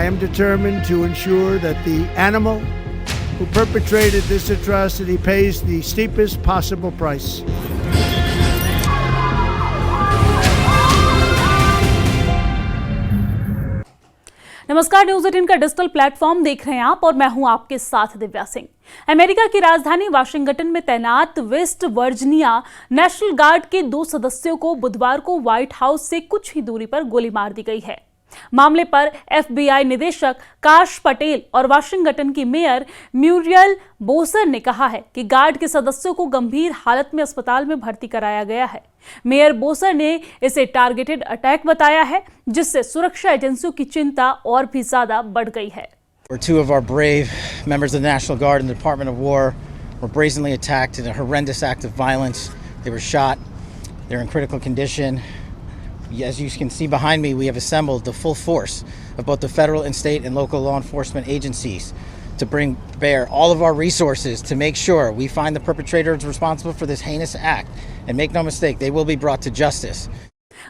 I am determined to ensure that the animal who perpetrated this atrocity pays the steepest possible price. नमस्कार, news 18 का digital platform देख रहे हैं आप और मैं हूं आपके साथ दिव्या सिंह। अमेरिका की राजधानी वाशिंगटन में तैनात वेस्ट वर्जीनिया नेशनल गार्ड के 2 सदस्यों को बुधवार को व्हाइट हाउस से कुछ ही दूरी पर गोली मार दी गई है। मामले पर FBI निदेशक काश पटेल और वाशिंगटन की मेयर म्यूरियल बोसर ने कहा है कि गार्ड के सदस्यों को गंभीर हालत में अस्पताल में भर्ती कराया गया है। मेयर बोसर ने इसे टारगेटेड अटैक बताया है, जिससे सुरक्षा एजेंसियों की चिंता और भी ज्यादा बढ़ गई है। Two of our brave members of the National Guard and the Department of War were brazenly attacked in a horrendous act of violence. They were shot. They're in critical condition. As you can see behind me, we have assembled the full force of both the federal and state and local law enforcement agencies to bring bear all of our resources to make sure we find the perpetrators responsible for this heinous act. And make no mistake, they will be brought to justice.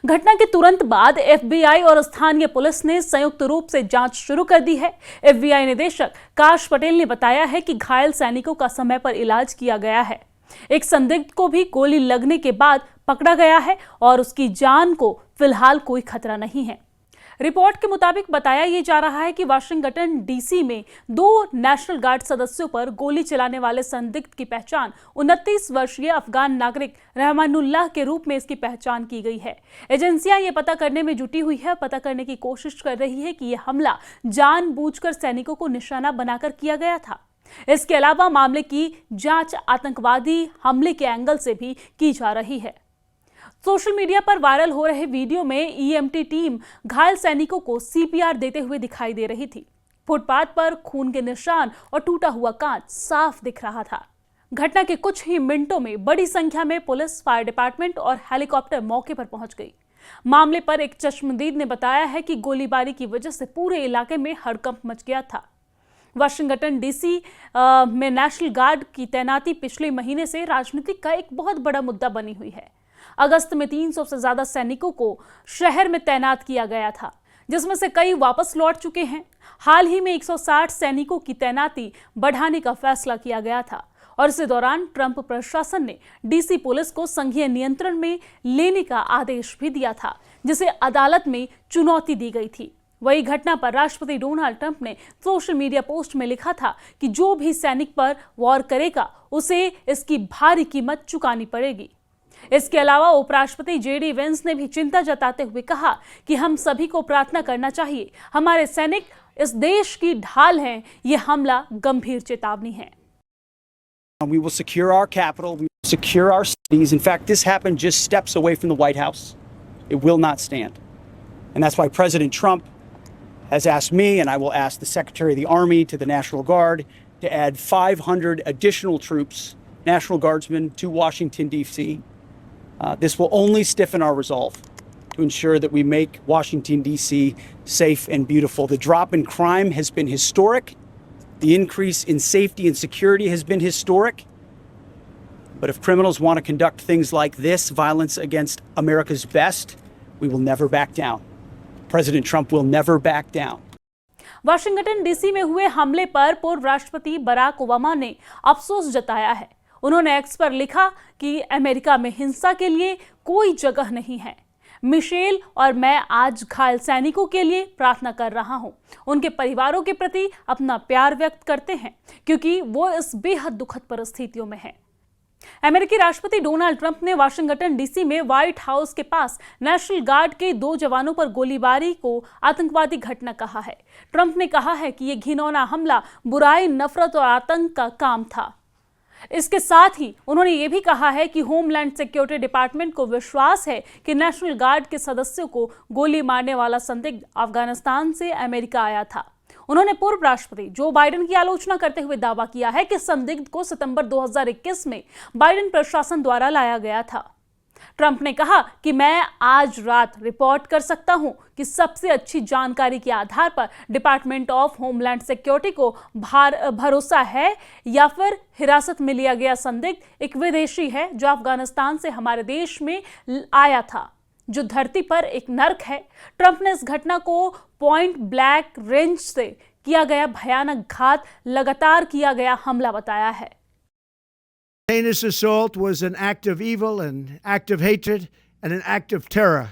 घटना के तुरंत बाद FBI और स्थानीय police ने संयुक्त रूप से जांच शुरू कर दी है। FBI निदेशक काश पटेल ने बताया है कि घायल सैनिकों का समय पर इलाज किया गया है। एक संदिग्ध को भी गोली लगने के बाद पकड़ा गया है और उसकी जान को फिलहाल कोई खतरा नहीं है। रिपोर्ट के मुताबिक बताया यह जा रहा है कि वाशिंगटन DC में 2 नेशनल गार्ड सदस्यों पर गोली चलाने वाले संदिग्ध की पहचान 29 वर्षीय अफगान नागरिक रहमानुल्लाह के रूप में इसकी पहचान की गई है। एजेंसियां ये पता करने में जुटी हुई है, पता करने की कोशिश कर रही है कि यह हमला जानबूझकर सैनिकों को निशाना बनाकर किया गया था। इसके अलावा मामले की जांच आतंकवादी हमले के एंगल से भी की जा रही है। सोशल मीडिया पर वायरल हो रहे वीडियो में EMT टीम घायल सैनिकों को CPR देते हुए दिखाई दे रही थी। फुटपाथ पर खून के निशान और टूटा हुआ कांच साफ दिख रहा था। घटना के कुछ ही मिनटों में बड़ी संख्या में पुलिस, फायर डिपार्टमेंट और हेलीकॉप्टर मौके पर पहुंच गई। मामले पर एक चश्मदीद ने बताया है कि गोलीबारी की वजह से पूरे इलाके में हड़कंप मच गया था। वाशिंगटन DC में नेशनल गार्ड की तैनाती पिछले महीने से राजनीति का एक बहुत बड़ा मुद्दा बनी हुई है। अगस्त में 300 से ज्यादा सैनिकों को शहर में तैनात किया गया था, जिसमें से कई वापस लौट चुके हैं। हाल ही में 160 सैनिकों की तैनाती बढ़ाने का फैसला किया गया था और इसी दौरान ट्रंप प्रशासन ने DC पुलिस को संघीय नियंत्रण में लेने का आदेश भी दिया था, जिसे अदालत में चुनौती दी गई थी। वही घटना पर राष्ट्रपति डोनाल्ड ट्रंप ने सोशल मीडिया पोस्ट में लिखा था कि जो भी सैनिक पर वॉर करेगा उसे इसकी भारी कीमत चुकानी पड़ेगी। इसके अलावा उपराष्ट्रपति JD वेंस ने भी चिंता जताते हुए कहा कि हम सभी को प्रार्थना करना चाहिए। हमारे सैनिक इस देश की ढाल हैं। यह हमला गंभीर चेतावनी है। We will secure our capital. We will secure our cities. In fact, this happened just steps away from the White House. It will not stand. And that's why President Trump has asked me, and I will ask the Secretary of the Army, to the National Guard, to add 500 additional troops, National Guardsmen, to Washington, D.C. This will only stiffen our resolve to ensure that we make Washington, D.C. safe and beautiful. The drop in crime has been historic. The increase in safety and security has been historic. But if criminals want to conduct things like this, violence against America's best, we will never back down. President Trump will never back down. Washington DC में हुए हमले पर पूर्व राष्ट्रपति Barack Obama ने अफसोस जताया है। उन्होंने एक्स पर लिखा कि अमेरिका में हिंसा के लिए कोई जगह नहीं है। मिशेल और मैं आज घायल सैनिकों के लिए प्रार्थना कर रहा हूं। उनके परिवारों के प्रति अपना प्यार व्यक्त करते हैं, क्योंकि वो इस बेहद दुखद परिस्थितियों में हैं। अमेरिकी राष्ट्रपति डोनाल्ड ट्रंप ने वाशिंगटन DC में व्हाइट हाउस के पास नेशनल गार्ड के 2 जवानों पर गोलीबारी को आतंकवादी घटना कहा है। ट्रंप ने कहा है कि यह घिनौना हमला बुराई, नफरत और आतंक का काम था। इसके साथ ही उन्होंने ये भी कहा है कि होमलैंड सिक्योरिटी डिपार्टमेंट को विश्वास है कि नेशनल गार्ड के सदस्यों को गोली मारने वाला संदिग्ध अफगानिस्तान से अमेरिका आया था। उन्होंने पूर्व राष्ट्रपति जो बाइडेन की आलोचना करते हुए दावा किया है कि संदिग्ध को सितंबर 2021 में बाइडेन प्रशासन द्वारा लाया गया था। ट्रंप ने कहा कि मैं आज रात रिपोर्ट कर सकता हूं कि सबसे अच्छी जानकारी के आधार पर डिपार्टमेंट ऑफ होमलैंड सिक्योरिटी को भरोसा है या फिर हिरासत में लिया गया संदिग्ध एक विदेशी है जो अफगानिस्तान से हमारे देश में आया था। जो धरती पर एक नर्क है। ट्रंप ने इस घटना को पॉइंट ब्लैंक रेंज से किया गया भयानक घात, लगातार किया गया हमला बताया है। Heinous assault was an act of evil, an act of hatred, and an act of terror.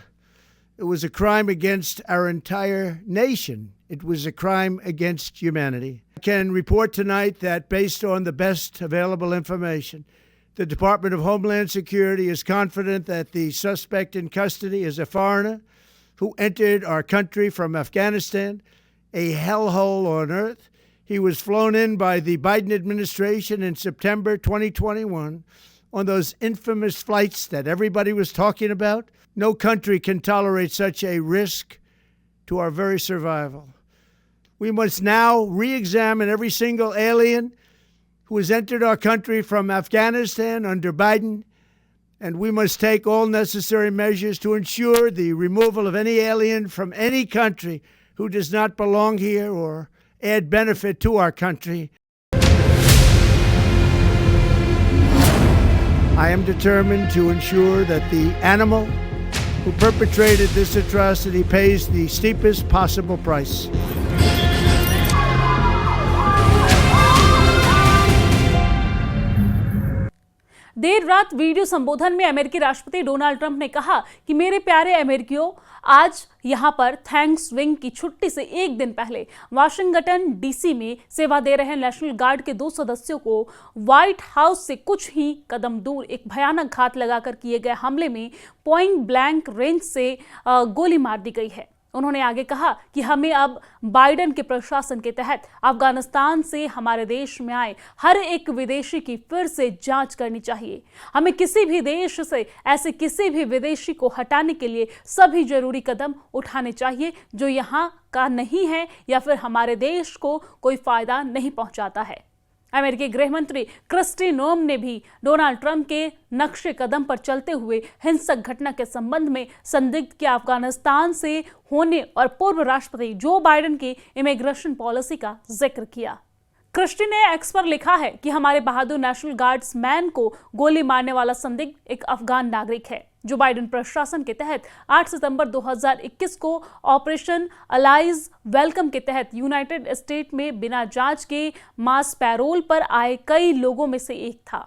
It was a crime against our entire nation. It was a crime against humanity. I can report tonight that based on the best available information, the Department of Homeland Security is confident that the suspect in custody is a foreigner who entered our country from Afghanistan, a hellhole on earth. He was flown in by the Biden administration in September 2021 on those infamous flights that everybody was talking about. No country can tolerate such a risk to our very survival. We must now re-examine every single alien who has entered our country from Afghanistan under Biden, and we must take all necessary measures to ensure the removal of any alien from any country who does not belong here or add benefit to our country. I am determined to ensure that the animal who perpetrated this atrocity pays the steepest possible price. देर रात video संबोधन में अमेरिकी राष्ट्रपति Donald Trump ने कहा कि मेरे प्यारे अमेरिकियों, आज यहां पर थैंक्सगिविंग की छुट्टी से एक दिन पहले वाशिंगटन डीसी में सेवा दे रहे नेशनल गार्ड के 2 सदस्यों को व्हाइट हाउस से कुछ ही कदम दूर एक भयानक घात लगाकर किए गए हमले में पॉइंट ब्लैंक रेंज से गोली मार दी गई है। उन्होंने आगे कहा कि हमें अब बाइडेन के प्रशासन के तहत अफगानिस्तान से हमारे देश में आए हर एक विदेशी की फिर से जांच करनी चाहिए। हमें किसी भी देश से ऐसे किसी भी विदेशी को हटाने के लिए सभी जरूरी कदम उठाने चाहिए जो यहाँ का नहीं है या फिर हमारे देश को कोई फायदा नहीं पहुंचाता है। अमेरिकी गृह मंत्री क्रिस्टी नोम ने भी डोनाल्ड ट्रंप के नक्शे कदम पर चलते हुए हिंसक घटना के संबंध में संदिग्ध के अफगानिस्तान से होने और पूर्व राष्ट्रपति जो बाइडेन की इमिग्रेशन पॉलिसी का जिक्र किया। क्रिस्टी ने एक्स पर लिखा है कि हमारे बहादुर नेशनल गार्ड्समैन को गोली मारने वाला संदिग्ध एक अफगान नागरिक है जो बाइडेन प्रशासन के तहत 8 सितंबर 2021 को ऑपरेशन अलाइज वेलकम के तहत यूनाइटेड स्टेट में बिना जांच के मास पैरोल पर आए कई लोगों में से एक था।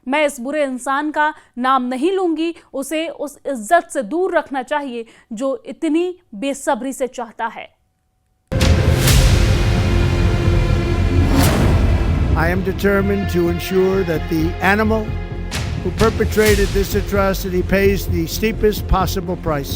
मैं इस बुरे इंसान का नाम नहीं लूंगी, उसे उस इज्जत से दूर रखना चाहिए जो इतनी बेसब्री से चाहता है। I am determined to ensure that the animal who perpetrated this atrocity pays the steepest possible price.